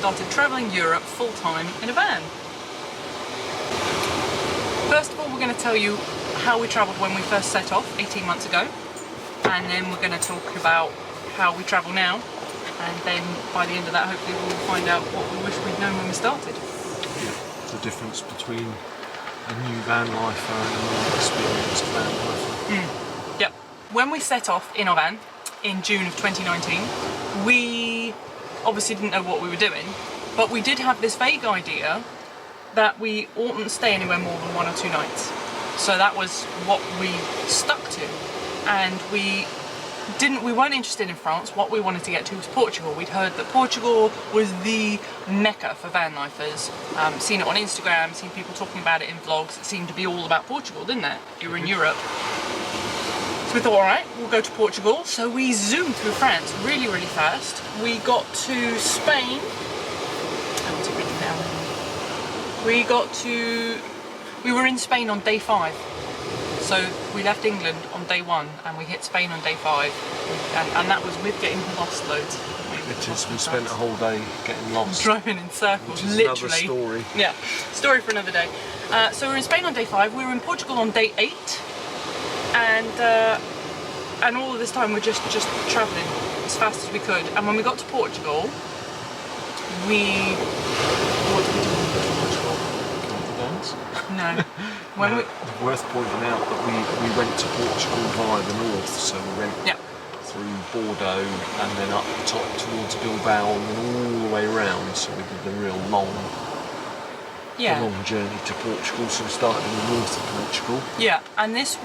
started travelling Europe full-time in a van. First of all, we're going to tell you how we travelled when we first set off 18 months ago, and then we're going to talk about how we travel now, and then by the end of that hopefully we'll find out what we wish we'd known when we started. Yeah, the difference between a new van lifer and a more experienced van lifer. Yep. When we set off in our van in June of 2019, we obviously didn't know what we were doing, but we did have this vague idea that we oughtn't stay anywhere more than 1 or 2 nights. So that was what we stuck to, and we weren't interested in France. What we wanted to get to was Portugal. We'd heard that Portugal was the mecca for van lifers. Seen it on Instagram, seen people talking about it in vlogs. It seemed to be all about Portugal, didn't it? You were in Europe. So we thought, alright, we'll go to Portugal. So we zoomed through France really, really fast. We got to Spain. I want to read it down. We were in Spain on day 5. So we left England on day 1 and we hit Spain on day 5. And that was with getting lost loads. We spent a whole day getting lost. Driving in circles, which is literally. Another story. Yeah, story for another day. So we were in Spain on day 5, we were in Portugal on day 8. And all of this time we're just travelling as fast as we could. And when we got to Portugal, what did we do? No. Worth pointing out that we went to Portugal via the north, so we went through Bordeaux and then up the top towards Bilbao and then all the way around, so we did the real long journey to Portugal, so we started in the north of Portugal. Yeah, and it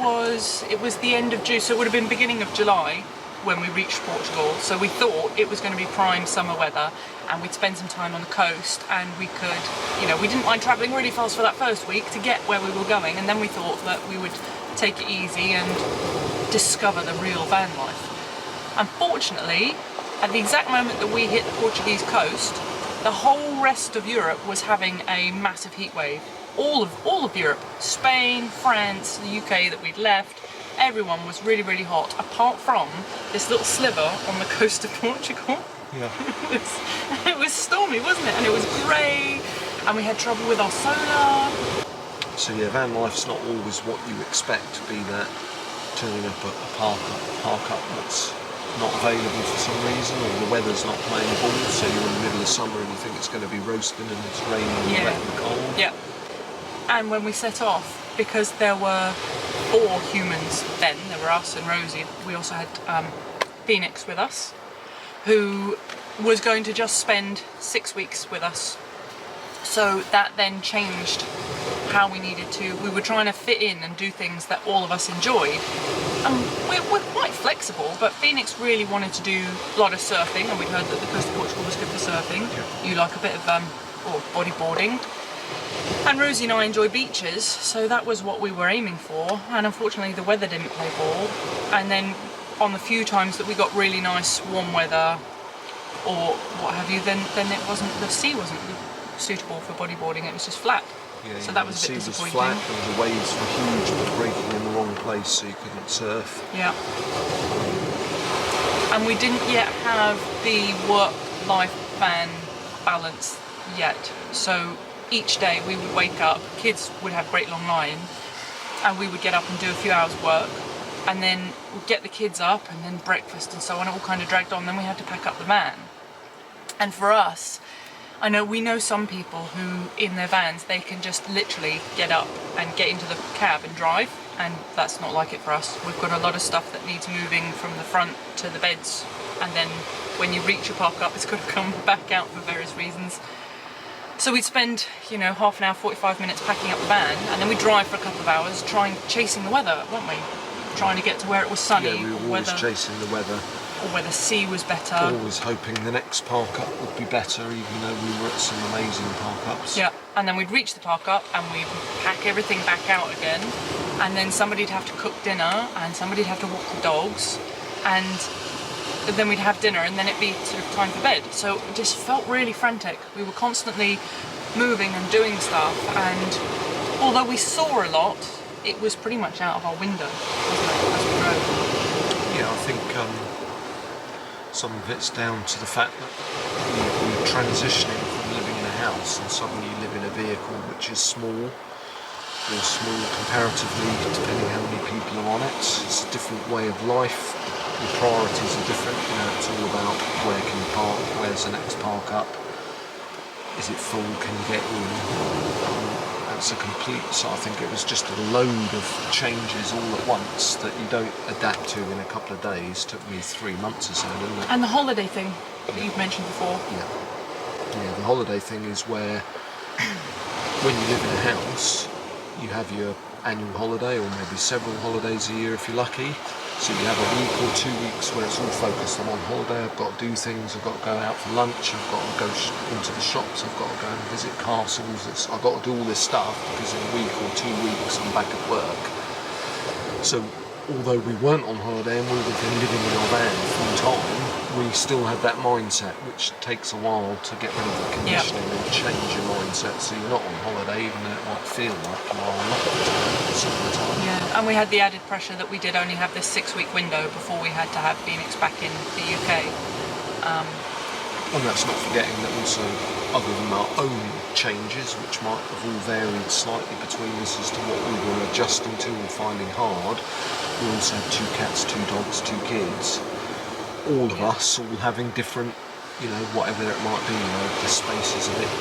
was the end of June, so it would have been beginning of July when we reached Portugal, so we thought it was going to be prime summer weather and we'd spend some time on the coast, and we could, we didn't mind travelling really fast for that first week to get where we were going, and then we thought that we would take it easy and discover the real van life. Unfortunately, at the exact moment that we hit the Portuguese coast, the whole rest of Europe was having a massive heat wave. All of Europe, Spain, France, the UK that we'd left, everyone was really, really hot, apart from this little sliver on the coast of Portugal. Yeah. It was stormy, wasn't it? And it was grey, and we had trouble with our solar. So yeah, van life's not always what you expect to be that turning up at a park up that's not available for some reason, or the weather's not playing ball, so you're in the middle of summer and you think it's going to be roasting and it's raining and wet and cold. Yeah. And when we set off, because there were 4 humans then, there were us and Rosie, we also had Phoenix with us, who was going to just spend 6 weeks with us. So that then changed how we needed to. We were trying to fit in and do things that all of us enjoyed. We're quite flexible, but Phoenix really wanted to do a lot of surfing, and we'd heard that the coast of Portugal was good for surfing. Yeah. You like a bit of bodyboarding. And Rosie and I enjoy beaches, so that was what we were aiming for, and unfortunately the weather didn't play ball. And then on the few times that we got really nice warm weather or what have you, then the sea wasn't suitable for bodyboarding, it was just flat. Yeah, so that was a bit disappointing. The sea was flat, and the waves were huge but breaking in the wrong place, so you couldn't surf. Yeah. And we didn't yet have the work-life van balance yet, so each day we would wake up, kids would have great long line, and we would get up and do a few hours work, and then we'd get the kids up and then breakfast and so on. It all kind of dragged on. Then we had to pack up the van. And for us, we know some people who in their vans they can just literally get up and get into the cab and drive, and that's not like it for us. We've got a lot of stuff that needs moving from the front to the beds, and then when you reach a park up it's got to come back out for various reasons. So we'd spend, half an hour, 45 minutes packing up the van, and then we'd drive for a couple of hours chasing the weather, weren't we? Trying to get to where it was sunny. Yeah, we were always chasing the weather. Or where the sea was better. Always hoping the next park up would be better, even though we were at some amazing park ups. Yeah, and then we'd reach the park up and we'd pack everything back out again, and then somebody'd have to cook dinner, and somebody'd have to walk the dogs, and then we'd have dinner, and then it'd be sort of time for bed. So it just felt really frantic. We were constantly moving and doing stuff, and although we saw a lot, it was pretty much out of our window, wasn't it, as we drove? Yeah, I think some of it's down to the fact that we were transitioning house and suddenly you live in a vehicle which is small, or small comparatively, depending how many people are on it. It's a different way of life. Your priorities are different. You know, it's all about where can you park, where's the next park up, is it full, can you get in? That's a complete, so I think it was just a load of changes all at once that you don't adapt to in a couple of days. Took me 3 months or so, didn't it? And the holiday thing that you've mentioned before. Yeah, the holiday thing is where when you live in a house, you have your annual holiday or maybe several holidays a year if you're lucky. So you have a week or 2 weeks where it's all focused. I'm on holiday, I've got to do things, I've got to go out for lunch, I've got to go into the shops, I've got to go and visit castles, I've got to do all this stuff because in a week or 2 weeks I'm back at work. So although we weren't on holiday and we were then living in our van full time, we still had that mindset, which takes a while to get rid of the conditioning and change your mindset so you're not on holiday, even though it might feel like you are a lot of the time. Yeah, and we had the added pressure that we did only have this 6-week window before we had to have Phoenix back in the UK. And that's not forgetting that also, other than our own changes, which might have all varied slightly between us as to what we were adjusting to or finding hard, we also had 2 cats, 2 dogs, 2 kids. All of us all having different, you know, whatever it might be, you know, the space is a bit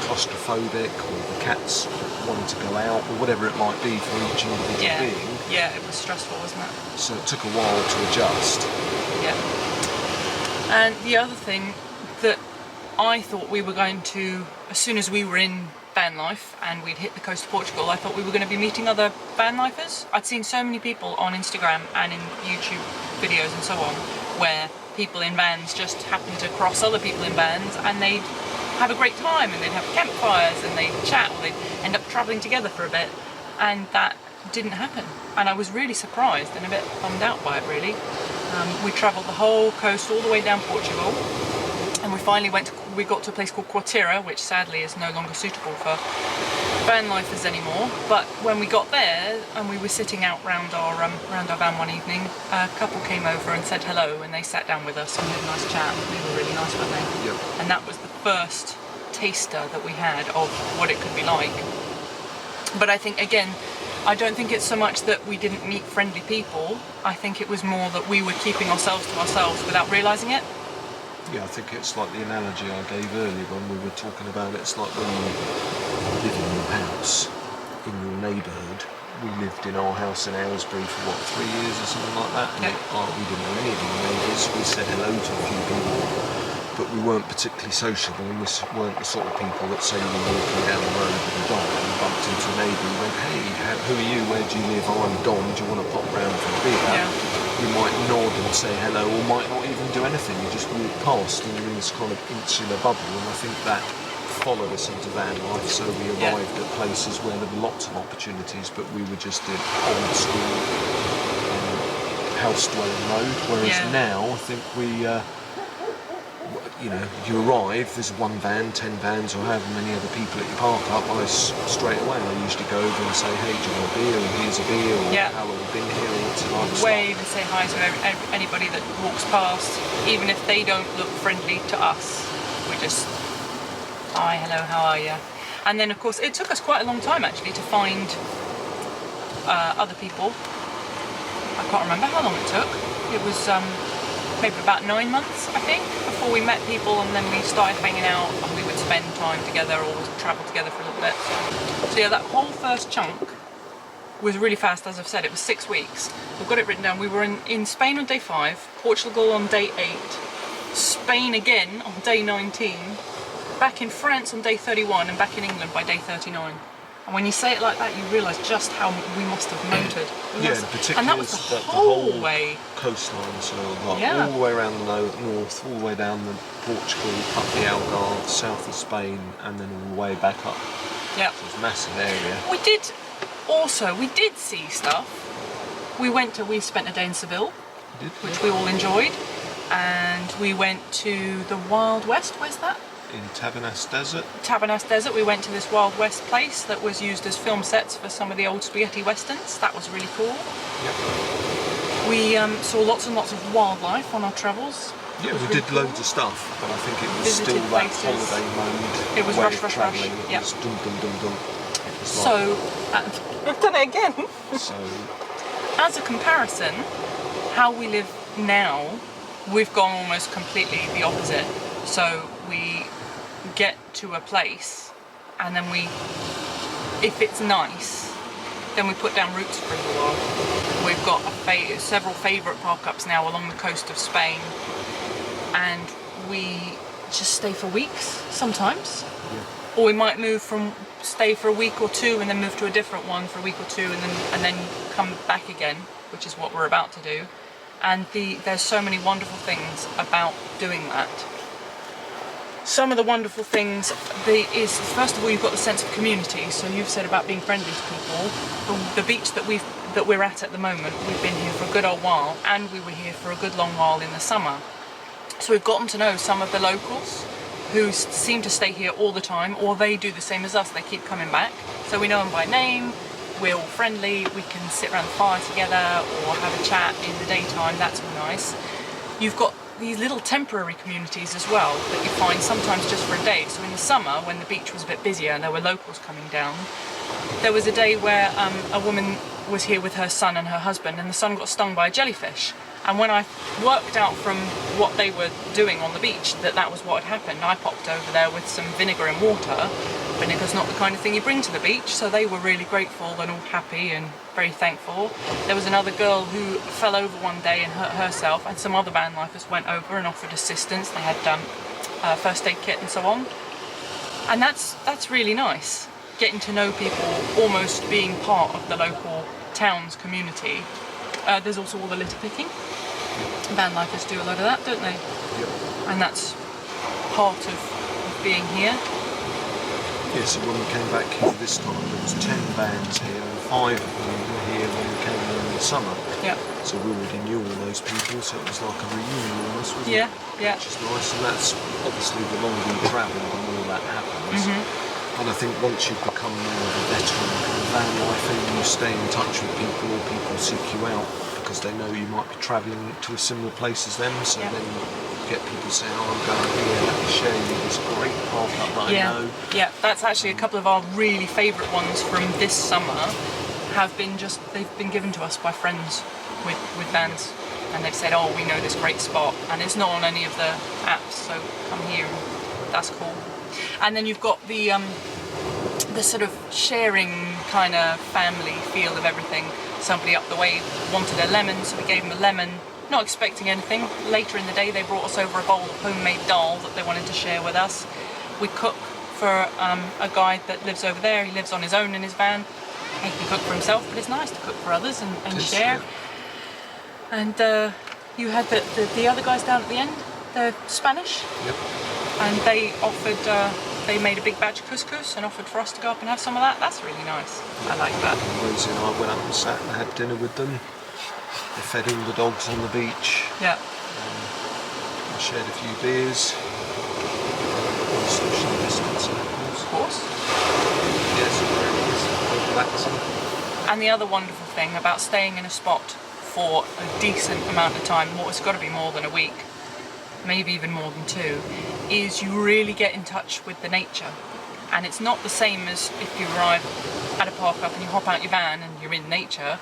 claustrophobic, or the cats wanting to go out, or whatever it might be for each individual being. Yeah, it was stressful, wasn't it? So it took a while to adjust. Yeah. And the other thing that I thought we were going to, as soon as we were in van life and we'd hit the coast of Portugal, I thought we were going to be meeting other van lifers. I'd seen so many people on Instagram and in YouTube videos and so on where people in vans just happened to cross other people in vans and they'd have a great time and they'd have campfires and they'd chat or they'd end up travelling together for a bit, and that didn't happen. And I was really surprised and a bit bummed out by it, really. We travelled the whole coast all the way down Portugal, and we finally we got to a place called Quarteira, which sadly is no longer suitable for van lifers anymore. But when we got there and we were sitting out round our van one evening, a couple came over and said hello, and they sat down with us and we had a nice chat. They were really nice, weren't they? Yep. And that was the first taster that we had of what it could be like. But I think, again, I don't think it's so much that we didn't meet friendly people. I think it was more that we were keeping ourselves to ourselves without realising it. Yeah, I think it's like the analogy I gave earlier when we were talking about it. It's like when you live in your house, in your neighbourhood. We lived in our house in Aylesbury for, 3 years or something like that? And we didn't know any of our neighbours. We said hello to a few people, but we weren't particularly sociable, and we weren't the sort of people that say you were walking down the road with a dog and you bumped into a neighbour and went, hey, who are you, where do you live, I'm Don, do you want to pop round for a beer? Yeah. You might nod and say hello, or might not even do anything, you just walk past and you're in this kind of insular bubble, and I think that followed us into van life, so we arrived at places where there were lots of opportunities, but we were just in old school house dwelling mode, whereas now I think we you know, you arrive, there's 1 van, 10 vans, or however many other people at your park up, straight away I usually go over and say, hey, do you want a beer, or here's a beer, or how long have you been here, or what's it like? Wave and say hi to anybody that walks past, even if they don't look friendly to us. We just, hi, hello, how are you? And then of course it took us quite a long time actually to find other people. I can't remember how long it took. It was maybe about 9 months, I think, before we met people, and then we started hanging out and we would spend time together or travel together for a little bit. So yeah, that whole first chunk was really fast. As I've said, it was 6 weeks. We've got it written down. We were in Spain on day 5, Portugal on day 8, Spain again on day 19, back in France on day 31, and back in England by day 39. And when you say it like that, you realise just how we must have motored. And that was the whole way. Coastline, so like all the way around the north, all the way down the Portugal, up the Algarve, south of Spain, and then all the way back up. Yeah. So it's a massive area. We did see stuff. We spent a day in Seville, which we all enjoyed, and we went to the Wild West. Where's that? In Tabernas Desert. Tabernas Desert. We went to this Wild West place that was used as film sets for some of the old spaghetti westerns. That was really cool. Yep. We saw lots and lots of wildlife on our travels. that Yeah, was we really did cool. loads of stuff, but I think it was Visited still that places. holiday mode. It was way rush, of rush, rush. travelling. It Yeah. was dum dum dum dum. It was So, I've done it again. so As a comparison, how we live now, we've gone almost completely the opposite. So we get to a place, and then if it's nice, then we put down roots for a little while. We've got several favourite park-ups now along the coast of Spain, and we just stay for weeks sometimes. yeah. Or we might stay for a week or two and then move to a different one for a week or two and then come back again, which is what we're about to do. And there's so many wonderful things about doing that. Some of the wonderful things is, first of all, you've got the sense of community. So you've said about being friendly to people. The beach that we're at the moment, we've been here for a good old while, and we were here for a good long while in the summer. So we've gotten to know some of the locals who seem to stay here all the time, or they do the same as us, they keep coming back. So we know them by name, we're all friendly, we can sit around the fire together or have a chat in the daytime, that's all nice. You've got these little temporary communities as well that you find sometimes just for a day. So in the summer, when the beach was a bit busier and there were locals coming down, there was a day where a woman was here with her son and her husband, and the son got stung by a jellyfish. And when I worked out from what they were doing on the beach that was what had happened, I popped over there with some vinegar and water. Vinegar's not the kind of thing you bring to the beach, so they were really grateful and all happy and very thankful. There was another girl who fell over one day and hurt herself, and some other van lifers went over and offered assistance. They had first aid kit and so on. And that's really nice, getting to know people, almost being part of the local town's community. There's also all the litter picking. Van lifers do a lot of that, don't they? Yep. And that's part of being here. Yeah, so when we came back here this time, there was 10 vans here, and 5 of them were here when we came in the summer. Yeah. So we already knew all those people, so it was like a reunion almost, wasn't Yeah, it? yeah. Which is nice, and that's obviously the longer you travel, the more that happens. And I think once you've become more of a veteran kind of van lifer, you stay in touch with people, or people seek you out because they know you might be travelling to a similar place as them. So Yeah. then you get people saying, "Oh, I'm going here, let me share you this great park up that I know." Yeah, that's actually a couple of our really favourite ones from this summer. They've been given to us by friends with vans, and they've said, "Oh, we know this great spot," and it's not on any of the apps, so come here. That's cool. And then you've got the sort of sharing kind of family feel of everything. Somebody up the way wanted a lemon, so we gave them a lemon, not expecting anything. Later in the day, they brought us over a bowl of homemade dal that they wanted to share with us. We cook for a guy that lives over there. He lives on his own in his van. He can cook for himself, but it's nice to cook for others and share. Yeah. And you had the other guys down at the end, they're Spanish. Yep. And they offered, they made a big batch of couscous and offered for us to go up and have some of that. That's really nice. I like that. Rosie and I went up and sat and had dinner with them. They fed all the dogs on the beach. Yeah. I shared a few beers. Social distancing, Of course. Yes, very nice, very relaxing. And the other wonderful thing about staying in a spot for a decent amount of time, it's got to be more than a week, maybe even more than 2, is you really get in touch with the nature. And it's not the same as if you arrive at a park up and you hop out your van and you're in nature.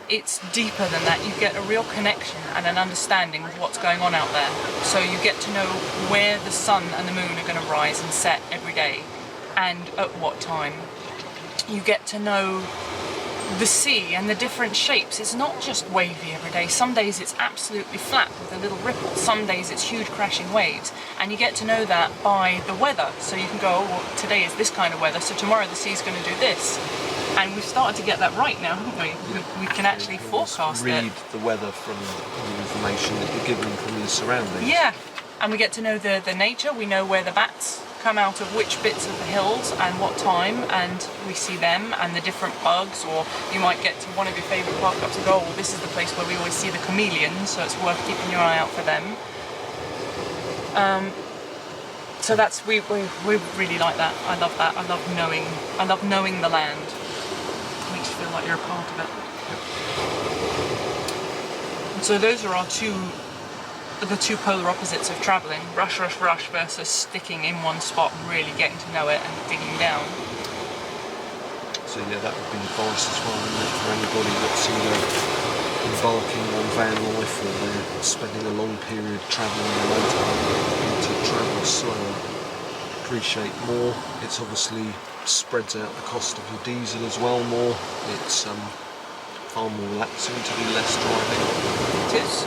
It's deeper than that. You get a real connection and an understanding of what's going on out there. So you get to know where the sun and the moon are going to rise and set every day and at what time. You get to know the sea and the different shapes. It's not just wavy every day. Some days it's absolutely flat with a little ripple. Some days it's huge crashing waves. And you get to know that by the weather. So you can go, oh, well, today is this kind of weather, so tomorrow the sea's going to do this. And we've started to get that right now, haven't we? We can actually forecast read it. the weather from the information that you're given from your surroundings. Yeah, and we get to know the nature. We know where the bats come out of which bits of the hills and what time, and we see them and the different bugs. Or you might get to one of your favourite park ups and go, oh, well, this is the place where we always see the chameleons, so it's worth keeping your eye out for them. So that's we really like that. I love that. I love knowing the land. It makes you feel like you're a part of it. And so those are our 2 the two polar opposites of travelling, rush, rush, rush versus sticking in one spot and really getting to know it and digging down. So yeah, that would be advice as well, isn't it, for anybody that's either embarking on van life or they're spending a long period travelling in a motorhome, to travel slower, appreciate more. It's obviously spreads out the cost of your diesel as well more. It's far more relaxing to do less driving. It is.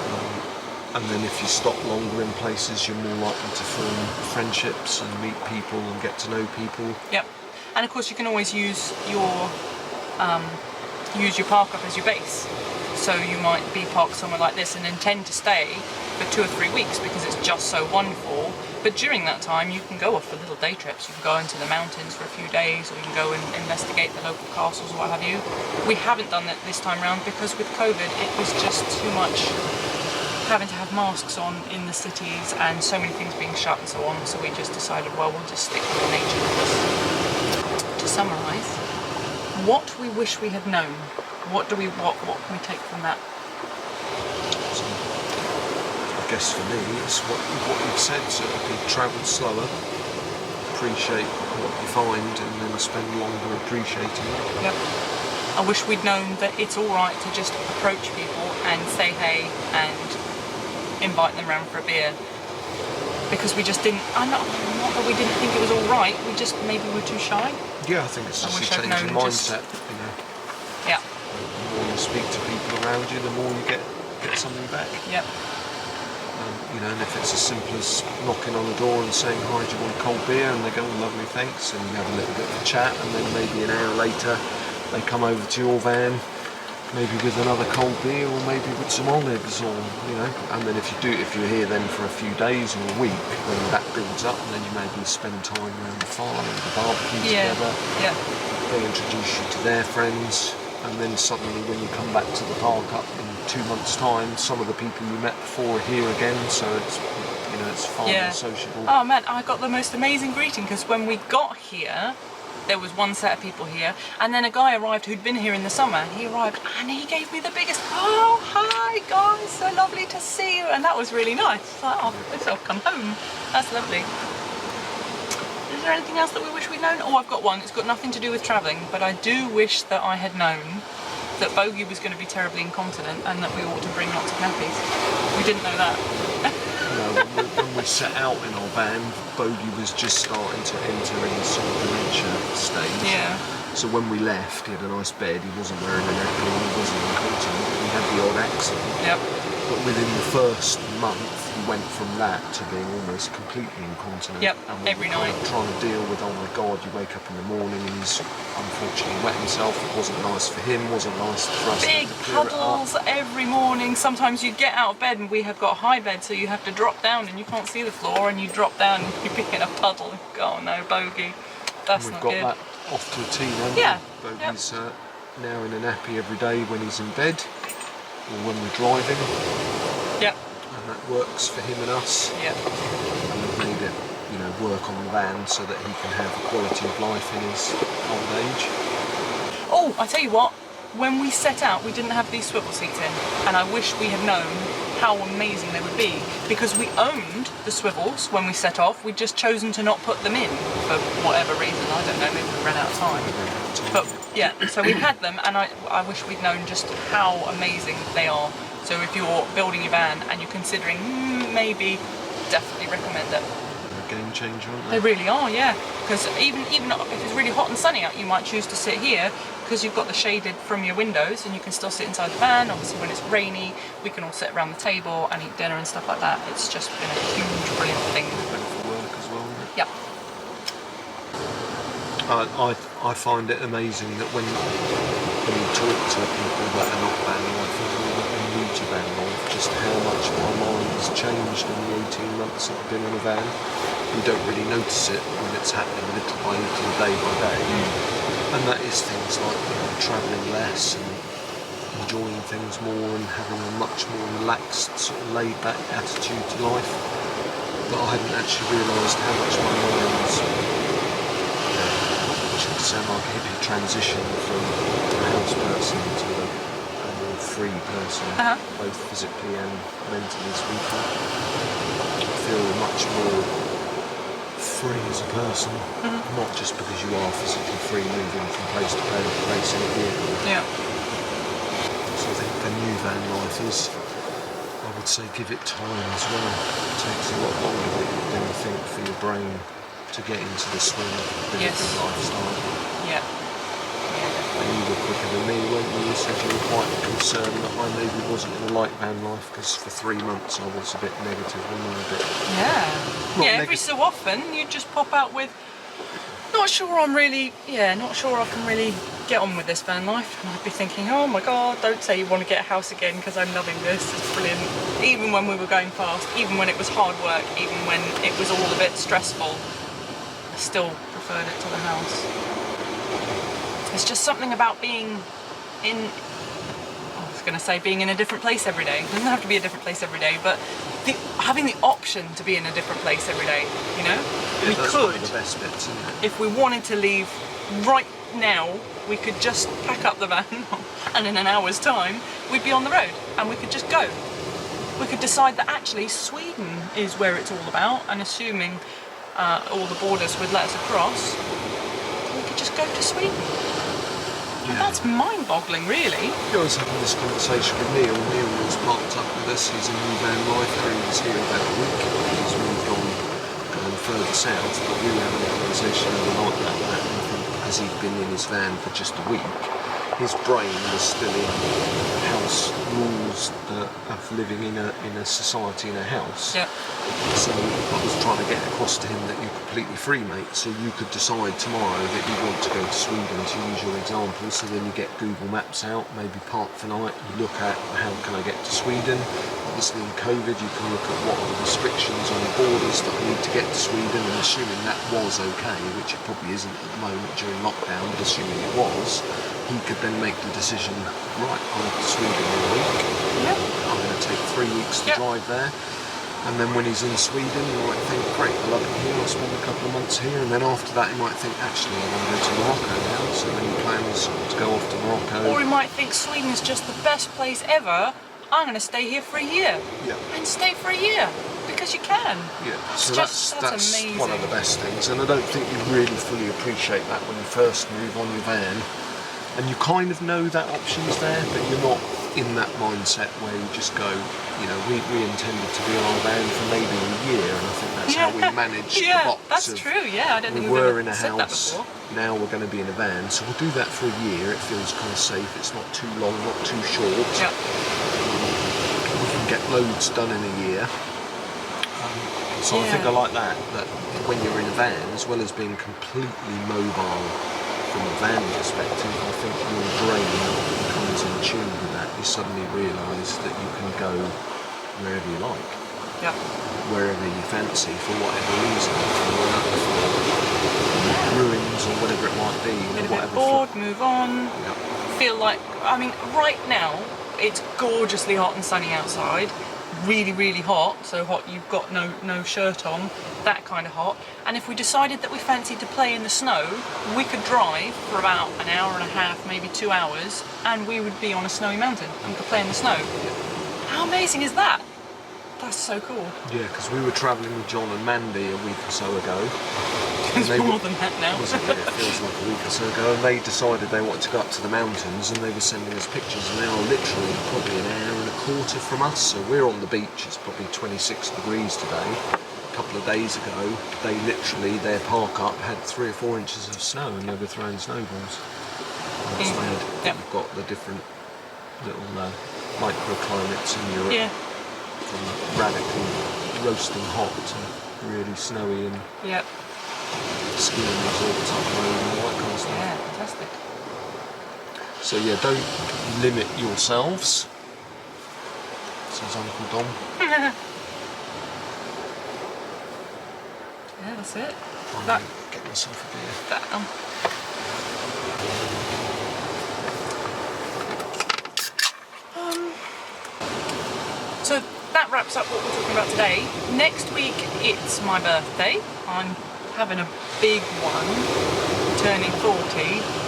And then if you stop longer in places, you're more likely to form friendships and meet people and get to know people. Yep. And of course you can always use your park up as your base. So you might be parked somewhere like this and intend to stay for 2 or 3 weeks because it's just so wonderful. But during that time you can go off for little day trips. You can go into the mountains for a few days, or you can go and investigate the local castles or what have you. We haven't done that this time round because with COVID it was just too much having to have masks on in the cities and so many things being shut and so on. So we just decided, well, we'll just stick with nature with this. To summarise, what we wish we had known. What can we take from that? So, I guess for me, it's what you've said. So it'd be travel slower, appreciate what you find, and then spend longer appreciating it. Yep. I wish we'd known that it's all right to just approach people and say hey and invite them round for a beer. Because we just didn't. Not that we didn't think it was all right. We just maybe were too shy. Yeah, I think it's just a change in mindset. You know. Yeah. The more you speak to people around you, the more you get something back. Yep. You know, and if it's as simple as knocking on the door and saying, hi, do you want a cold beer? And they go, oh, lovely, thanks. And you have a little bit of a chat, and then maybe an hour later they come over to your van, maybe with another cold beer or maybe with some olives, or, you know. And then if you're here then for a few days or a week, then that builds up, and then you maybe spend time around the fire and the barbecue together. Yeah. They introduce you to their friends, and then suddenly when you come back to the park up in 2 months' time, some of the people you met before are here again, so it's, you know, it's far more sociable. Oh man, I got the most amazing greeting because when we got here, there was one set of people here, and then a guy arrived who'd been here in the summer. He arrived and he gave me the biggest, oh hi guys, so lovely to see you, and that was really nice. It's like, oh, I guess I'll come home. That's lovely. Is there anything else that we wish we'd known? Oh, I've got one. It's got nothing to do with travelling, but I do wish that I had known that Bogey was going to be terribly incontinent and that we ought to bring lots of nappies. We didn't know that. No, when we set out in our van, Bogey was just starting to enter in sort of dementia stage. Yeah. So when we left, he had a nice bed, he wasn't wearing a nappy, he wasn't incontinent, he had the odd accident. Yep. But within the first month, he went from that to being almost completely incontinent. Yep, and every night. Trying to deal with, oh my God, you wake up in the morning and he's unfortunately wet himself. It wasn't nice for him, wasn't nice for us. Big puddles every morning. Sometimes you get out of bed and we have got a high bed, so you have to drop down and you can't see the floor, and you drop down and you're in a puddle. And go, oh no, Bogey, that's not good. We've got that off to a T now. Yeah. Bogey's now in a nappy every day when he's in bed or when we're driving. Yep. And that works for him and us. Yep. And we've made it, you know, work on the van so that he can have a quality of life in his old age. Oh, I tell you what, when we set out we didn't have these swivel seats in, and I wish we had known how amazing they would be, because we owned the swivels when we set off. We'd just chosen to not put them in for whatever reason. I don't know, maybe we ran out of time. But yeah, so we had them, and I wish we'd known just how amazing they are. So if you're building your van and you're considering maybe, definitely recommend it. A game changer, aren't They really are, yeah. Because even if it's really hot and sunny out, you might choose to sit here because you've got the shaded from your windows, and you can still sit inside the van. Obviously when it's rainy, we can all sit around the table and eat dinner and stuff like that. It's just been a huge, brilliant thing. Better for work as well, isn't it? Yep. I find it amazing that when you talk to people that are not van lifers or that are new to van life, just how much my mind has changed in the 18 months that I've been in a van. You don't really notice it when it's happening little by little, day by day. And that is things like, you know, travelling less and enjoying things more and having a much more relaxed, sort of laid back attitude to life. But I hadn't actually realised how much my mind's, which would sound like a hippie transition from a house person to a more free person, both physically and mentally speaking. I feel much more free as a person, not just because you are physically free moving from place to place in a vehicle. Yeah. So I think the new van life is, I would say, give it time as well. It takes a lot longer than you think for your brain to get into the swing of the lifestyle. Yeah. And you were quicker than me, weren't you? You said you were quite concerned that I maybe wasn't going to like van life, because for 3 months I was a bit negative, wasn't I? Every so often you just pop out with, not sure I can really get on with this van life. And I'd be thinking, oh my god, don't say you want to get a house again, because I'm loving this, it's brilliant. Even when we were going fast, even when it was hard work, even when it was all a bit stressful, I still preferred it to the house. It's just something about being in a different place every day. It doesn't have to be a different place every day, but having the option to be in a different place every day, you know? Yeah, that's one of the best bits, isn't it? If we wanted to leave right now, we could just pack up the van and in an hour's time, we'd be on the road and we could just go. We could decide that actually Sweden is where it's all about, and assuming all the borders would let us across, we could just go to Sweden. And that's mind-boggling, really. I was having this conversation with Neil. Neil was parked up with us. He's a new van lifer. He was here about a week. He's moved on further south, but we were having a conversation overnight about that. And I think because he'd been in his van for just a week, his brain was still in house rules of living in a society, in a house. Yeah. So I was trying to get across to him that you're completely free, mate. So you could decide tomorrow that you want to go to Sweden, to use your example. So then you get Google Maps out, maybe park for night. You look at how can I get to Sweden. Obviously in COVID you can look at what are the restrictions on the borders that I need to get to Sweden, and assuming that was okay, which it probably isn't at the moment during lockdown, but assuming it was, he could then make the decision, right, I'm off to Sweden in a week. I'm going to take 3 weeks to drive there. And then when he's in Sweden, he might think, great, I love it here, I'll spend a couple of months here. And then after that, he might think, actually, I want to go to Morocco now. So then he plans to go off to Morocco. Or he might think Sweden is just the best place ever. I'm going to stay here for a year. Yeah. And stay for a year. Because you can. Yeah, so that's amazing. One of the best things. And I don't think you really fully appreciate that when you first move on your van. And you kind of know that option's there, but you're not in that mindset where you just go, you know, we intended to be on our van for maybe a year, and I think that's how we managed the box. That's true, I don't think we we've were ever in a said house, that before. now we're going to be in a van, so we'll do that for a year. It feels kind of safe, it's not too long, not too short. Yeah. We can get loads done in a year. So I think I like that when you're in a van, as well as being completely mobile from a van perspective, I think your brain becomes in tune with that. You suddenly realise that you can go wherever you like, wherever you fancy, for whatever reason, for ruins or whatever it might be. Get a bit bored, move on. Feel like, I mean, right now it's gorgeously hot and sunny outside. Really, really hot, so hot you've got no shirt on, that kind of hot. And if we decided that we fancied to play in the snow, we could drive for about an hour and a half, maybe 2 hours, and we would be on a snowy mountain and could play in the snow. How amazing is that? That's so cool. Yeah, because we were travelling with John and Mandy a week or so ago. It's more than that now. Wasn't it? It feels like a week or so ago. And they decided they wanted to go up to the mountains, and they were sending us pictures, and they are literally probably an hour and a quarter from us. So we're on the beach, it's probably 26 degrees today. A couple of days ago, they literally, their park up had 3 or 4 inches of snow, and they were throwing snowballs. That's mad. You've got the different little microclimates in Europe. From radically roasting hot to really snowy and skiing resorts up the road and all that kind of stuff. Yeah, fantastic. So yeah, don't limit yourselves, says Uncle Dom. Yeah, that's it. I'll get myself a beer. So that wraps up what we're talking about today. Next week it's my birthday. I'm having a big one. turning 40,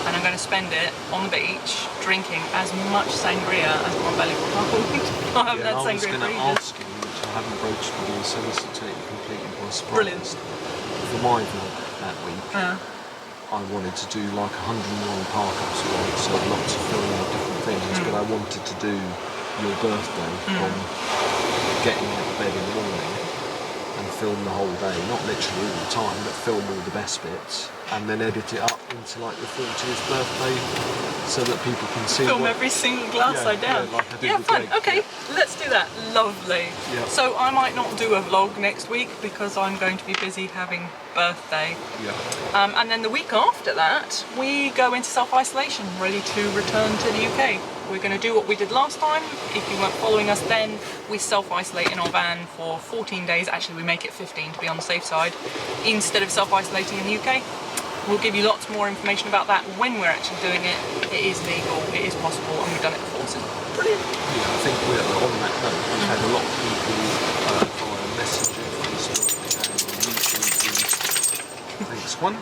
and I'm going to spend it on the beach drinking as much sangria as my belly will hold. I haven't had I was sangria going for to ages. ask you, which I haven't broached with you, so this will take you completely by surprise. Brilliant. For my vlog that week, I wanted to do like 101 park-ups, right? So lots of filming of different things, but I wanted to do your birthday from getting out of bed in the morning and film the whole day, not literally all the time, but film all the best bits, and then edit it up into like your 40th birthday so that people can see Film every single glass I down. Yeah, like I did with fun. Greg, Okay, let's do that. Lovely. Yeah. So I might not do a vlog next week because I'm going to be busy having birthday. Yeah. And then the week after that, we go into self-isolation, ready to return to the UK. We're going to do what we did last time. If you weren't following us then, we self-isolate in our van for 14 days. Actually, we make it 15 to be on the safe side, instead of self-isolating in the UK. We'll give you lots more information about that when we're actually doing it. It is legal, it is possible, and we've done it before, so brilliant. Yeah, I think we're on that note. We've had a lot of people via Messenger, Facebook, and YouTube. Thanks, one.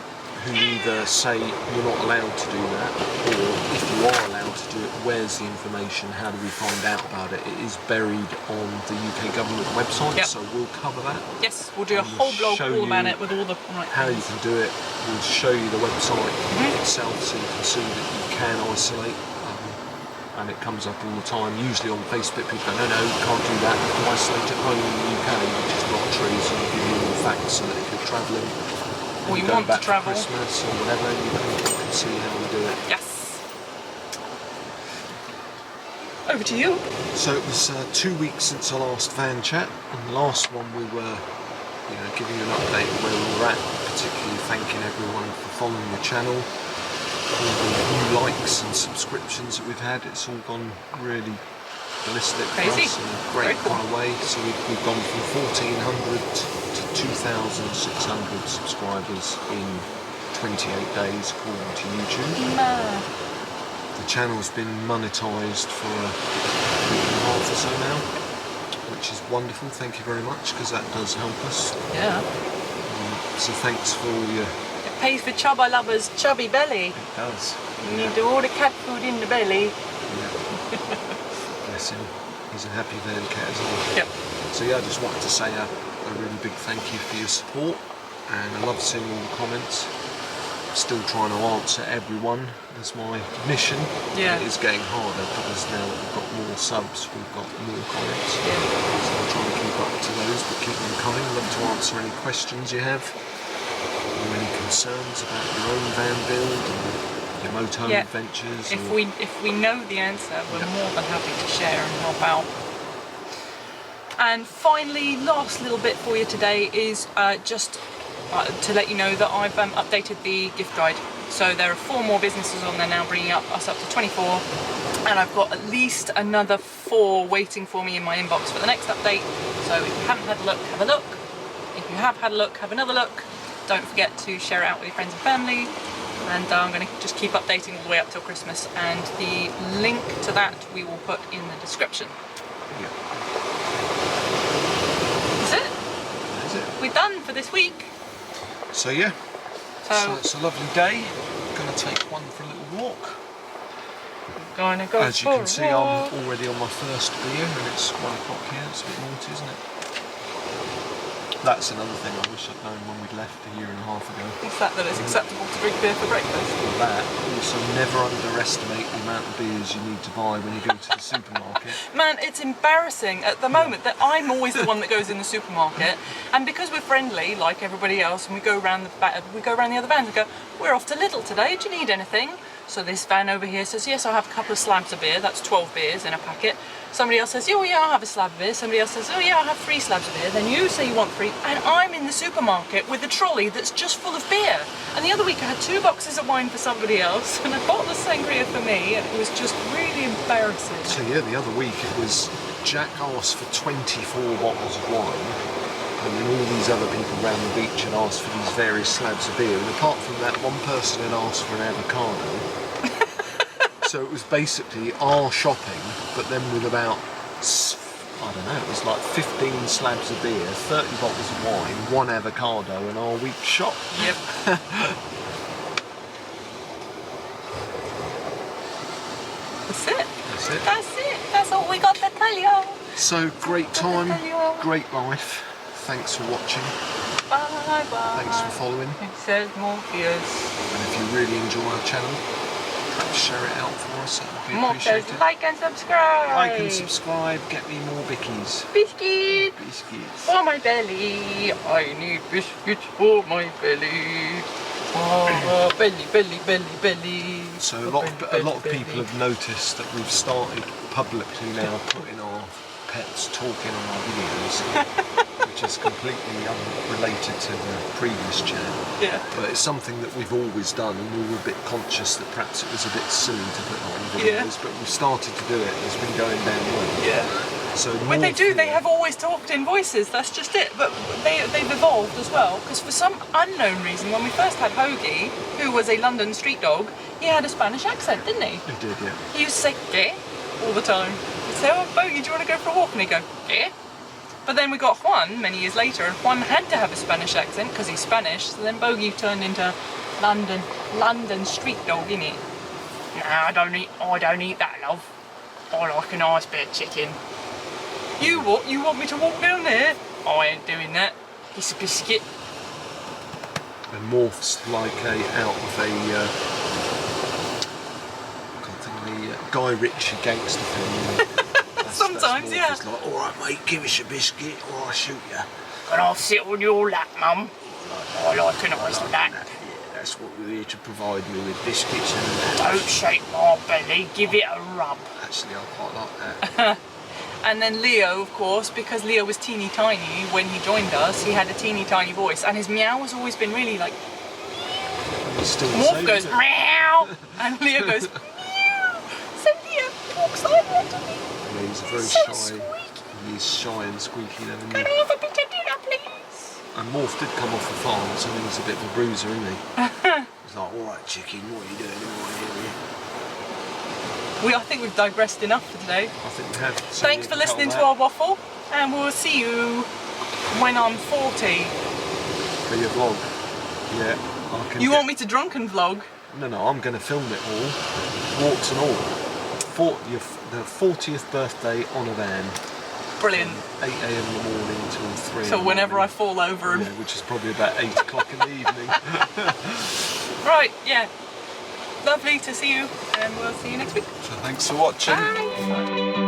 Who either say you're not allowed to do that, or if you are allowed to do it, where's the information, how do we find out about it? It is buried on the UK government website, so we'll cover that. Yes, we'll do a whole blog all about it with all the right how things. you can do it. We'll show you the website itself so you can see that you can isolate, and it comes up all the time. Usually on Facebook people go, no, you can't do that, you can isolate at home in the UK, which is not true, so we'll give you all the facts so that if you're travelling, or you go want back to travel, for Christmas or whatever, you can see how we do it. yes. Over to you. So it was 2 weeks since our last van chat, and the last one we were giving you an update of where we were at, particularly thanking everyone for following the channel, all the new likes and subscriptions that we've had. It's all gone really ballistic for us in a great kind of way. So we've gone from 1,400 to 2,600 subscribers in 28 days according to YouTube. Mad. The channel's been monetised for a week and a half or so now, which is wonderful. Thank you very much, because that does help us. Yeah. So thanks for all your... It pays for Chubba Lover's chubby belly. It does. You need to order cat food in the belly. Yeah. Bless him. He's a happy man cat, isn't he? Yep. So yeah, I just wanted to say a really big thank you for your support, and I love seeing all the comments. Still trying to answer everyone. That's my mission. Yeah. It is getting harder because now that we've got more subs, we've got more comments. Yeah. So I'll try and keep up to those, but keep them coming. I'd love to answer any questions you have, or any concerns about your own van build or your moto adventures. If we know the answer, we're more than happy to share and help out. And finally, last little bit for you today is just to let you know that I've updated the gift guide. So there are 4 more businesses on there now, bringing us up to 24, and I've got at least another 4 waiting for me in my inbox for the next update. So if you haven't had a look, have a look. If you have had a look, have another look. Don't forget to share it out with your friends and family, and I'm going to just keep updating all the way up till Christmas, and the link to that we will put in the description. Yeah. That's it. That is it. We're done for this week. So yeah, So it's a lovely day. I'm going to take one for a little walk. Gonna go As you for can see, a walk. I'm already on my first beer, and it's 1 o'clock here. It's a bit naughty, isn't it? That's another thing I wish I'd known when we'd left a year and a half ago. What's that it's acceptable to drink beer for breakfast? For that, also never underestimate the amount of beers you need to buy when you go to the supermarket. Man, it's embarrassing at the moment that I'm always the one that goes in the supermarket, and because we're friendly like everybody else, and we go around the other vans and go, we're off to Lidl today, do you need anything? So this van over here says, yes, I'll have a couple of slabs of beer. That's 12 beers in a packet. Somebody else says, oh yeah, I'll have a slab of beer. Somebody else says, oh yeah, I'll have 3 slabs of beer. Then you say you want 3, and I'm in the supermarket with a trolley that's just full of beer. And the other week I had 2 boxes of wine for somebody else, and a bottle of sangria for me, and it was just really embarrassing. So yeah, the other week it was Jack asked for 24 bottles of wine, and then all these other people around the beach had asked for these various slabs of beer, and apart from that, one person had asked for an avocado. So it was basically our shopping, but then with about, I don't know, it was like 15 slabs of beer, 30 bottles of wine, 1 avocado, and our week's shop. Yep. we got the telly. So great time, great life. Thanks for watching. Bye bye. Thanks for following. It says Morpheus. And if you really enjoy our channel, perhaps share it out for us. That would be Morph says appreciated. like and subscribe. Like and subscribe. Get me more bickies. Biscuit Biscuits. for my belly. I need biscuits for my belly. Oh, belly. So a lot of people have noticed that we've started publicly now putting our pets talking on our videos, which is completely unrelated to the previous channel. Yeah. But it's something that we've always done, and we were a bit conscious that perhaps it was a bit silly to put on videos, but we've started to do it. It's been going down well. Yeah. So When they do, they have always talked in voices, that's just it. But they've evolved as well, because for some unknown reason, when we first had Hoagie, who was a London street dog, he had a Spanish accent, didn't he? He did, yeah. He used to say, "¿Qué?" all the time. He'd say, "Oh, Bogey, do you want to go for a walk?" And he'd go, "¿Qué?" But then we got Juan many years later, and Juan had to have a Spanish accent, because he's Spanish, so then Bogey turned into London street dog, innit? Nah, I don't eat that, love. I like a nice bit of chicken. You what? You want me to walk down there? I ain't doing that. It's a biscuit. And Morph's like out of a I can't think of the Guy Ritchie gangster film. Sometimes, yeah. It's like, all right, mate, give us a biscuit, or I'll shoot you. Can I sit on your lap, Mum? I like a nice lap. Yeah, that's what we're here to provide me with, biscuits and that. Don't shake my belly. Give it a rub. Actually, I quite like that. And then Leo, of course, because Leo was teeny tiny when he joined us, he had a teeny tiny voice, and his meow has always been really like. It's still the Morph same, goes isn't it? meow, and Leo goes meow. So Leo walks over to me. Yeah, he's very So shy. squeaky. He's shy and squeaky, then, isn't Can he? I have a bit of dinner, please? And Morph did come off the farm, so he's a bit of a bruiser, isn't he? He's like, all right, chicken, what are you doing in my area? I think we've digressed enough for today. I think we have. So Thanks you for can cut listening to that. our waffle, and we'll see you when I'm 40. For your vlog. Yeah. I can You want me to drunken vlog? No, I'm going to film it all, warts and all. The 40th birthday on a van. Brilliant. 8 AM in the morning till 3 So whenever I fall over and... Yeah, which is probably about 8 o'clock in the evening. Right, yeah. Lovely to see you, and we'll see you next week. So thanks for watching. Bye.